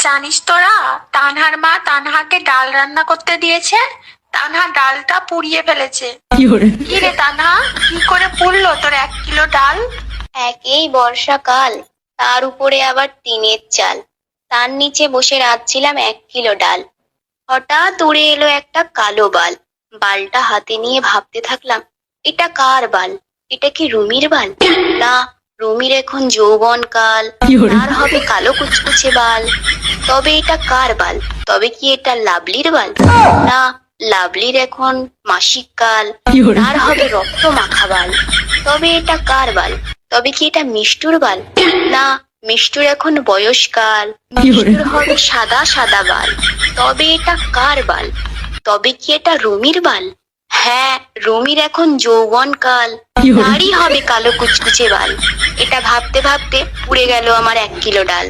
জানিস তোরা, তানহার মা তানহাকে ডাল রান্না করতে দিয়েছে। তানহা ডালটা পুড়িয়ে ফেলেছে। কি রে তানহা, কি করে পুড়লো তোর 1 কিলো ডাল? একেই বর্ষাকাল, তার উপরে আবার টিনের চাল, তার নিচে বসে রাঁধছিলাম 1 কিলো ডাল। হঠাৎ উড়ে এলো একটা কালো বাল। বালটা হাতে নিয়ে ভাবতে থাকলাম, এটা কার বাল? এটা কি রুমির বাল? না, রুমির এখন যৌবন কাল, তার হবে কালো কুচকুচে বাল। তবে এটা কার বাল? তবে কি এটা লাভলির বাল? না, লাভলির এখন মাসিক কাল, তার হবে রক্ত মাখা বাল। তবে এটা কার বাল? তবে কি এটা মিষ্টুর বাল? না, মিষ্টুর এখন বয়সকাল, মিষ্টুর হবে সাদা সাদা বাল। তবে এটা কার বাল? তবে কি এটা রুমির বাল? হ্যাঁ, রুমির এখন যৌবন কাল, তারই হবে কালো কুচকুচে বাল। এটা ভাবতে ভাবতে পুড়ে গেল আমার 1 কিলো ডাল।